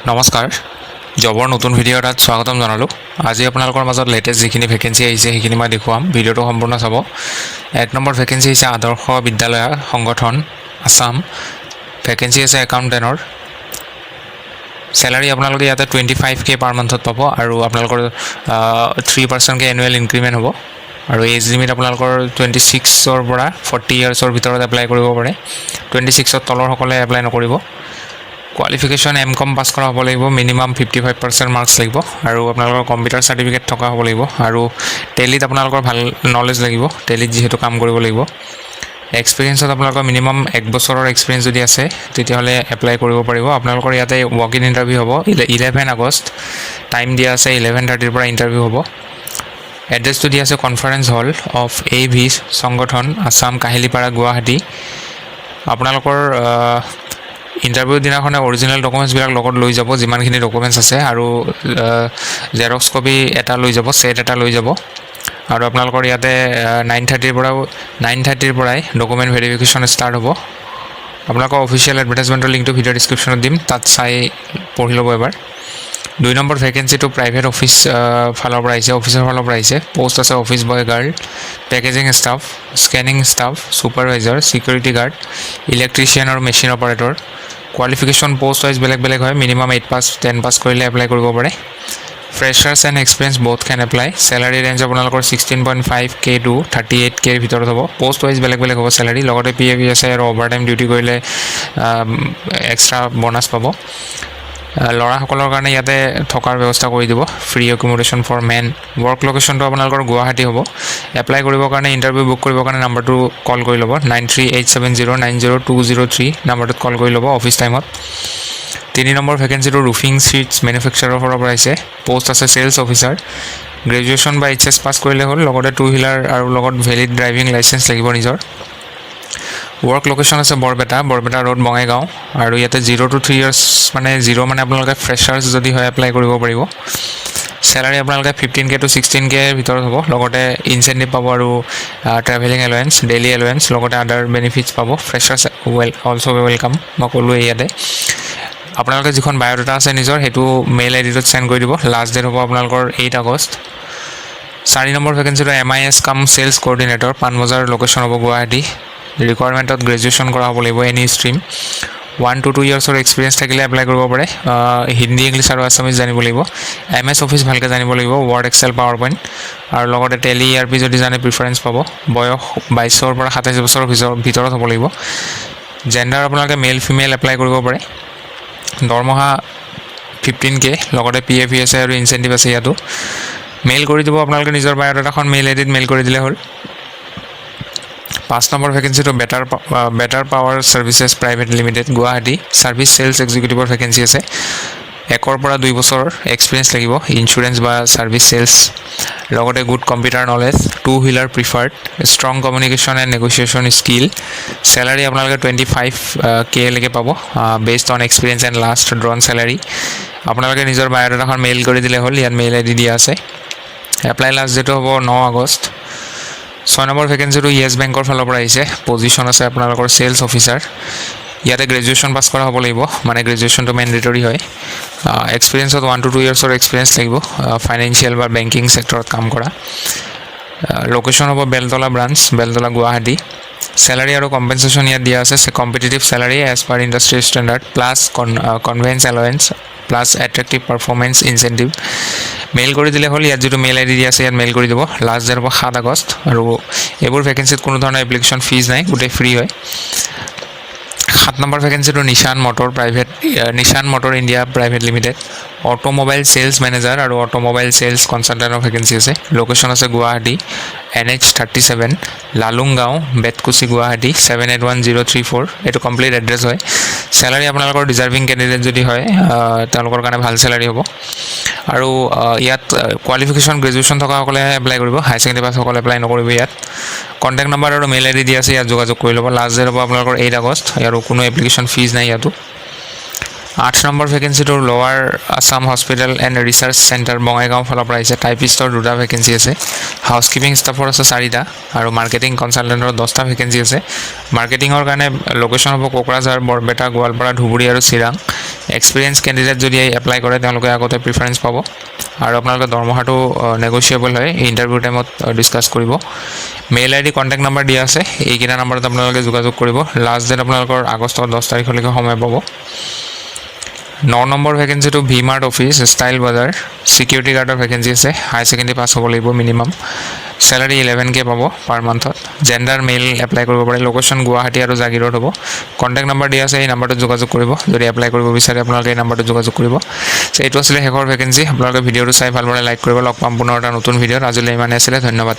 নমস্কাৰ জবৰ নতুন ভিডিঅ' এটাত স্বাগতম জনালোঁ। আজি আপোনালোকৰ মাজত লেটেষ্ট যিখিনি ভেকেঞ্চি আহিছে সেইখিনি মই দেখুৱাম। ভিডিঅ'টো সম্পূৰ্ণ চাব। 1 নম্বৰ ভেকেঞ্চি হৈছে আদৰ্শ বিদ্যালয় সংগঠন আসাম। ভেকেঞ্চি আছে একাউণ্টেণ্টৰ। চেলাৰী আপোনালোকে ইয়াতে 25K পাৰ মান্থত পাব আৰু আপোনালোকৰ 3%কে এনুৱেল ইনক্ৰিমেণ্ট হ'ব। আৰু এজ লিমিট আপোনালোকৰ 26ৰ পৰা 40 ইয়াৰ্ছৰ ভিতৰত এপ্লাই কৰিব পাৰে। 26ৰ তলৰসকলে এপ্লাই নকৰিব। কোৱালিফিকেশ্যন M.Com পাছ কৰা হ'ব লাগিব, মিনিমাম 55% মাৰ্কছ লাগিব আৰু আপোনালোকৰ কম্পিউটাৰ চাৰ্টিফিকেট থকা হ'ব লাগিব আৰু টেলিত আপোনালোকৰ ভাল নলেজ লাগিব, টেলিত যিহেতু কাম কৰিব লাগিব। এক্সপিৰিয়েঞ্চত আপোনালোকৰ মিনিমাম 1 বছৰৰ এক্সপিৰিয়েঞ্চ যদি আছে তেতিয়াহ'লে এপ্লাই কৰিব পাৰিব। আপোনালোকৰ ইয়াতে ৱাক ইন ইণ্টাৰভিউ হ'ব 11 আগষ্ট, টাইম দিয়া আছে 11:30ৰ পৰা ইণ্টাৰভিউ হ'ব। এড্ৰেছটো দিয়া আছে কনফাৰেন্স হল অফ AV সংগঠন আসাম, কাহিলীপাৰা, গুৱাহাটী। আপোনালোকৰ ইণ্টাৰভিউ দিনাখনে অৰিজিনেল ডকুমেণ্টছবিলাক লগত লৈ যাব, যিমানখিনি ডকুমেণ্টছ আছে, আৰু জেৰক্স কপি এটা লৈ যাব, ছেট এটা লৈ যাব। আৰু আপোনালোকৰ ইয়াতে 9:30ৰ পৰাই ডকুমেণ্ট ভেৰিফিকেশ্যন ষ্টাৰ্ট হ'ব। আপোনালোকৰ অফিচিয়েল এডভাৰটাইজমেণ্টৰ লিংকটো ভিডিঅ' ডিছক্ৰিপশ্যনত দিম, তাত চাই পঢ়ি ল'ব এবাৰ। 2 নম্বৰ ভেকেঞ্চিটো প্ৰাইভেট অফিচ ফালৰ পৰা আহিছে, অফিচৰ ফালৰ পৰা আহিছে। পোষ্ট আছে office boy girl, packaging staff, scanning staff, supervisor, security guard, electrician আৰু machine operator. Qualification post wise বেলেগ বেলেগ হয়। মিনিমাম 8 পাছ 10 পাছ কৰিলে এপ্লাই কৰিব পাৰে। ফ্ৰেছাৰ্ছ এণ্ড এক্সপিৰিয়েঞ্চ বহুত কেন এপ্লাই। চেলাৰী ৰেঞ্জ আপোনালোকৰ 16.5K to 38Kৰ ভিতৰত হ'ব। পোষ্ট ৱাইজ বেলেগ বেলেগ হ'ব চেলাৰী, লগতে PF আছে আৰু অভাৰ টাইম ডিউটি কৰিলে এক্সট্ৰা বনাছ পাব। ল'ৰাসকলৰ কাৰণে ইয়াতে থকাৰ ব্যৱস্থা কৰি দিব, ফ্ৰী একমোডেশ্যন ফৰ মেন। ৱৰ্ক লোকেশ্যনটো আপোনালোকৰ গুৱাহাটী হ'ব। এপ্লাই কৰিবৰ কাৰণে, ইণ্টাৰভিউ বুক কৰিবৰ কাৰণে নাম্বাৰটো কল কৰি ল'ব, 9387090203 নাম্বাৰটোত কল কৰি ল'ব অফিচ টাইমত। 3 নম্বৰ ভেকেঞ্চিটো ৰুফিং শ্বীটছ মেনুফেকচাৰৰ ফালৰ পৰা আহিছে। পোষ্ট আছে ছেলছ অফিচাৰ। গ্ৰেজুৱেশ্যন বা HS পাছ কৰিলে হ'ল, লগতে 2 হুইলাৰ আৰু লগত ভেলিড ড্ৰাইভিং লাইচেঞ্চ লাগিব নিজৰ। ৱৰ্ক লোকেশ্যন আছে বৰপেটা ৰোড, বঙাইগাঁও। আৰু ইয়াতে 0 to 3 ইয়াৰ্ছ মানে 0 মানে আপোনালোকে ফ্ৰেছাৰ্ছ যদি হয় এপ্লাই কৰিব পাৰিব। চেলাৰী আপোনালোকে 15K to 16Kৰ ভিতৰত হ'ব, লগতে ইনচেণ্টিভ পাব আৰু ট্ৰেভেলিং এলাৱেঞ্চ, ডেইলি এলাৱেঞ্চ, লগতে আদাৰ বেনিফিটছ পাব। ফ্ৰেছাৰ্ছ অলছ' ৱেলকাম, মই ক'লোৱে ইয়াতে। আপোনালোকে যিখন বায়'ডাটা আছে নিজৰ, সেইটো মেইল আইডিটোত চেণ্ড কৰি দিব। লাষ্ট ডেট হ'ব আপোনালোকৰ 8 আগষ্ট। 4 নম্বৰ ভেকেঞ্চিটো MIS কাম ছেলছ কোঅৰ্ডিনেটৰ, পাণবজাৰ লোকেশ্যন হ'ব গুৱাহাটী। ৰিকুৱাৰমেণ্টত গ্ৰেজুৱেশ্যন কৰা হ'ব লাগিব, এনি ষ্ট্ৰীম। 1 to 2 ইয়াৰ্ছৰ এক্সপিৰিয়েঞ্চ থাকিলে এপ্লাই কৰিব পাৰে। হিন্দী, ইংলিছ আৰু আছামিজ জানিব লাগিব। MS অফিচ ভালকৈ জানিব লাগিব, ৱৰ্ড, এক্সেল, পাৱাৰ পইণ্ট, আৰু লগতে টেলি ERP যদি জানে প্ৰিফাৰেঞ্চ পাব। বয়স 22ৰ পৰা 27 বছৰৰ ভিতৰত হ'ব লাগিব। জেণ্ডাৰ আপোনালোকে মেল ফিমেল এপ্লাই কৰিব পাৰে। দৰমহা 15K, লগতে PF আছে আৰু ইনচেণ্টিভ আছে ইয়াতো। মেইল কৰি দিব আপোনালোকে নিজৰ বায়'ডাটাখন মেইল আইডিত মেইল কৰি দিলে হ'ল। 5 নম্বৰ ভেকেঞ্চিটো better power services private limited, Guwahati. Service sales এক্সিকিউটিভৰ ভেকেঞ্চি আছে। 1 পৰা 2 বছৰৰ এক্সপিৰিয়েঞ্চ লাগিব, ইঞ্চুৰেঞ্চ বা ছাৰ্ভিচ ছেলছ, লগতে good computer knowledge, 2 wheeler preferred, strong communication and negotiation skill. Salary আপোনালোকে 25K লৈকে পাব, based on experience and last drawn salary. আপোনালোকে নিজৰ বায়'ডাটাখন মেইল কৰি দিলে হ'ল, ইয়াত মেইল ID দিয়া আছে। এপ্লাই লাষ্ট ডেটটো হ'ব 9 আগষ্ট। 6 নম্বৰ ভেকেঞ্চিটো য়েছ বেংকৰ ফালৰ পৰা আহিছে। পজিশ্যন আছে আপোনালোকৰ ছেলছ অফিচাৰ। ইয়াতে গ্ৰেজুৱেশ্যন পাছ কৰা হ'ব লাগিব, মানে গ্ৰেজুৱেশ্যনটো মেণ্ডেটৰী হয়। এক্সপিৰিয়েঞ্চত 1 to 2 ইয়াৰ্ছৰ এক্সপিৰিয়েঞ্চ লাগিব, ফাইনেন্সিয়েল বা বেংকিং ছেক্টৰত কাম কৰা। লোকেশ্যন হ'ব বেলতলা ব্ৰাঞ্চ, বেলতলা, গুৱাহাটী। চেলাৰী আৰু কম্পেনচেশ্যন ইয়াত দিয়া আছে। Competitive salary as per industry standard, plus conveyance allowance, plus attractive performance incentive. Mail কৰি দিলে হ'ল, ইয়াত যিটো মেইল ID দিয়া আছে ইয়াত মেইল কৰি দিব। লাষ্ট ডেট হ'ব 7 আগষ্ট। আৰু এইবোৰ ভেকেঞ্চিত কোনো ধৰণৰ এপ্লিকেশ্যন ফিজ নাই, গোটেই ফ্ৰী হয়। 7 নম্বৰ ভেকেঞ্চিটো Nissan motor India private limited. Automobile sales manager আৰু অট'মোবাইল ছেলছ কনচালটেণ্টৰ ভেকেঞ্চি আছে। লোকেশ্যন আছে গুৱাহাটী, NH37, লালুংগাঁও, বেতকুচি, গুৱাহাটী 781034। এইটো কমপ্লিট এড্ৰেছ হয়। চেলাৰী আপোনালোকৰ ডিজাৰ্ভিং কেণ্ডিডেট যদি হয় তেওঁলোকৰ কাৰণে ভাল চেলাৰী হ'ব। আৰু ইয়াত কোৱালিফিকেশ্যন গ্ৰেজুৱেশ্যন থকাসকলেহে এপ্লাই কৰিব, হাই ছেকেণ্ডেৰী পাছসকলে এপ্লাই নকৰিব। ইয়াত কণ্টেক্ট নাম্বাৰ আৰু মেইল ID দিয়া আছে, ইয়াত যোগাযোগ কৰি ল'ব। লাষ্ট ডেট হ'ব আপোনালোকৰ 8 আগষ্ট, আৰু কোনো এপ্লিকেশ্যন ফিজ নাই ইয়াতো। 8 নম্বৰ ভেকেঞ্চিটো লোৱাৰ Assam hospital and research centre Bongaigaon ফালৰ পৰা আহিছে। টাইপিষ্টৰ 2টা ভেকেঞ্চি আছে। হাউচকিপিং ষ্টাফৰ আছে 4টা আৰু মাৰ্কেটিং কনচালটেণ্টৰ 10টা ভেকেঞ্চি আছে। মাৰ্কেটিঙৰ কাৰণে লোকেশ্যন হ'ব কোকৰাঝাৰ, বৰপেটা, গোৱালপাৰা, ধুবুৰী আৰু চিৰাং। এক্সপিৰিয়েঞ্চ কেণ্ডিডেট যদি এপ্লাই কৰে তেওঁলোকে আগতে প্ৰিফাৰেঞ্চ পাব আৰু আপোনালোকে দৰমহাটো নেগ'চিয়েবল হয়, ইণ্টাৰভিউ টাইমত ডিছকাছ কৰিব। মেইল আইডি কণ্টেক্ট নাম্বাৰ দিয়া আছে, এইকেইটা নাম্বাৰত আপোনালোকে যোগাযোগ কৰিব। লাষ্ট ডেট আপোনালোকৰ আগষ্টৰ 10 তাৰিখলৈকে সময় পাব। 9 নম্বৰ ভেকেঞ্চিটো V Mart office style Bazaar security গাৰ্ডৰ ভেকেঞ্চি আছে। হাই ছেকেণ্ডেৰী পাছ হ'ব লাগিব মিনিমাম। চেলাৰী 11K পাব পাৰ মান্থত। জেণ্ডাৰ মেইল এপ্লাই কৰিব পাৰে। লোকেশ্যন গুৱাহাটী আৰু জাগিৰোড হ'ব। কণ্টেক্ট নাম্বাৰ দিয়া আছে, এই নাম্বাৰটোত যোগাযোগ কৰিব। যদি এপ্লাই কৰিব বিচাৰে আপোনালোকে এই নাম্বাৰটোত যোগাযোগ কৰিব। এইটো আছিলে শেষৰ ভেকেঞ্চি। আপোনালোকে ভিডিঅ'টো চাই ভালদৰে লাইক কৰিব। লগ পাম পুনৰ এটা নতুন ভিডিঅ'ত। আজিলৈ ইমানে আছিলে, ধন্যবাদ।